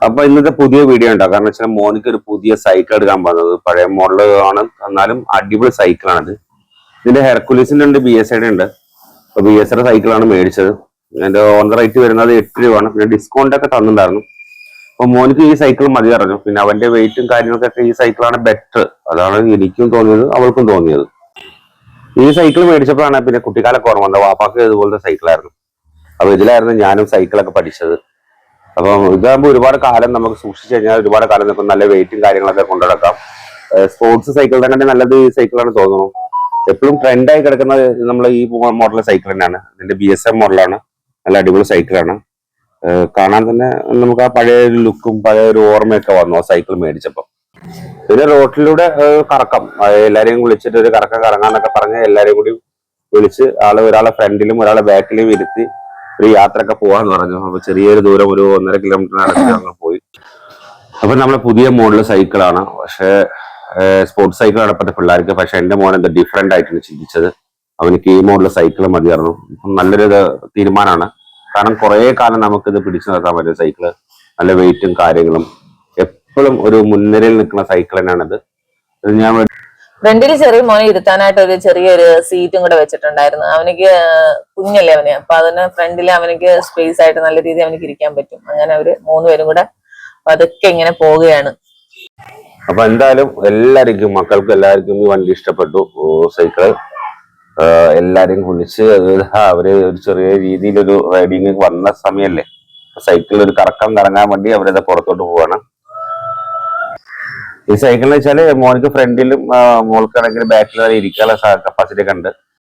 അപ്പൊ ഇന്നത്തെ പുതിയ വീഡിയോ ഉണ്ടാവും. കാരണം വെച്ചാൽ മോനിക്ക് ഒരു പുതിയ സൈക്കിൾ എടുക്കാൻ പോകുന്നത്. പഴയ മോഡൽ ആണ്, എന്നാലും അടിപൊളി സൈക്കിളാണിത്. ഇതിന്റെ ഹെർക്കുലീസിന്റെ ഉണ്ട്, BSIയുടെ ഉണ്ട്. അപ്പൊ BSIയുടെ സൈക്കിളാണ് മേടിച്ചത്. അതിന്റെ ഓൺ റേറ്റ് വരുന്നത് 8 രൂപയാണ്. പിന്നെ ഡിസ്കൗണ്ട് ഒക്കെ തന്നിട്ടുണ്ടായിരുന്നു. അപ്പൊ മോനിക്ക് ഈ സൈക്കിൾ മതി പറഞ്ഞു. പിന്നെ അവന്റെ വെയിറ്റും കാര്യങ്ങൾക്കൊക്കെ ഈ സൈക്കിളാണ് ബെറ്റർ. അതാണ് എനിക്കും തോന്നിയത്, അവൾക്കും തോന്നിയത്. ഈ സൈക്കിൾ മേടിച്ചപ്പോഴാണ് പിന്നെ കുട്ടിക്കാലൊക്കെ ഓർമ്മ വന്നത്. വാപ്പാക്ക് ഇതുപോലത്തെ സൈക്കിളായിരുന്നു. അപ്പൊ ഇതിലായിരുന്നു ഞാനും സൈക്കിളൊക്കെ പഠിച്ചത്. അപ്പൊ ഇതാകുമ്പോൾ ഒരുപാട് കാലം നമുക്ക് സൂക്ഷിച്ചു കഴിഞ്ഞാൽ ഒരുപാട് കാലം നമുക്ക് നല്ല വെയിറ്റും കാര്യങ്ങളൊക്കെ കൊണ്ടുനടക്കാം. സ്പോർട്സ് സൈക്കിൾ തന്നെ നല്ലത് ഈ സൈക്കിളാണ് തോന്നുന്നു. എപ്പോഴും ട്രെൻഡായി കിടക്കുന്നത് നമ്മൾ ഈ മോഡൽ സൈക്കിൾ തന്നെയാണ്. ഇതിന്റെ BSI മോഡലാണ്. നല്ല അടിപൊളി സൈക്കിളാണ്. കാണാൻ തന്നെ നമുക്ക് ആ പഴയ ഒരു ലുക്കും പഴയ ഒരു ഓർമ്മയൊക്കെ വന്നു ആ സൈക്കിൾ മേടിച്ചപ്പോൾ. പിന്നെ റോട്ടിലൂടെ കറക്കം, എല്ലാരെയും വിളിച്ചിട്ട് ഒരു കറക്കം കറങ്ങാന്നൊക്കെ പറഞ്ഞ് എല്ലാരെയും കൂടി വിളിച്ച് ഒരാളെ ഫ്രണ്ടിലും ഒരാളെ ബാക്കിലും ഇരുത്തി ഒരു യാത്രയൊക്കെ പോവാന്ന് പറഞ്ഞു. അപ്പൊ ചെറിയൊരു ദൂരം, ഒരു 1.5 കിലോമീറ്റർ നടത്തി ഞങ്ങൾ പോയി. അപ്പൊ നമ്മളെ പുതിയ മോഡൽ സൈക്കിളാണ്. പക്ഷെ സ്പോർട്സ് സൈക്കിളാണ് ഇപ്പോഴത്തെ പിള്ളേർക്ക്. പക്ഷെ എന്റെ മോൻ എന്താ ഡിഫറെന്റ് ആയിട്ടാണ് ചിന്തിച്ചത്. അവനിക്ക് ഈ മോഡൽ സൈക്കിൾ മതിയായിരുന്നു. നല്ലൊരു തീരുമാനമാണ്. കാരണം കുറെ കാലം നമുക്കിത് പിടിച്ചു നിർത്താൻ പറ്റിയ സൈക്കിള്, നല്ല വെയിറ്റും കാര്യങ്ങളും, എപ്പോഴും ഒരു മുൻനിരയിൽ നിൽക്കുന്ന സൈക്കിൾ തന്നെയാണിത്. ഞാൻ ഫ്രണ്ടിൽ ചെറിയ മോനെ ഇരുത്താനായിട്ട് ഒരു ചെറിയൊരു സീറ്റും കൂടെ വെച്ചിട്ടുണ്ടായിരുന്നു. അവനിക്ക് കുഞ്ഞല്ലേ അവന്, അപ്പൊ അതിന് ഫ്രണ്ടിൽ അവനിക്ക് സ്പേസ് ആയിട്ട് നല്ല രീതിയിൽ അവനിക്ക് ഇരിക്കാൻ പറ്റും. അങ്ങനെ അവര് 3 പേരും കൂടെ അതൊക്കെ ഇങ്ങനെ പോവുകയാണ്. അപ്പൊ എന്തായാലും എല്ലാവർക്കും, മക്കൾക്കും എല്ലാവർക്കും ഈ വണ്ടി ഇഷ്ടപ്പെട്ടു. സൈക്കിള് എല്ലാരെയും വിളിച്ച് അവര് ഒരു ചെറിയ രീതിയിലൊരു റൈഡിങ് വന്ന സമയല്ലേ, സൈക്കിളിൽ ഒരു കറക്കം കറങ്ങാൻ വേണ്ടി അവരത് പുറത്തോട്ട് പോവാണ്. ഈ സൈക്കിൾ എന്ന് വെച്ചാല് മോനിക്ക് ഫ്രണ്ടിലും മോൾക്കാണെങ്കിൽ ബാക്കിൽ വരെ ഇരിക്കാനുള്ള കപ്പാസിറ്റി ഒക്കെ ഉണ്ട്.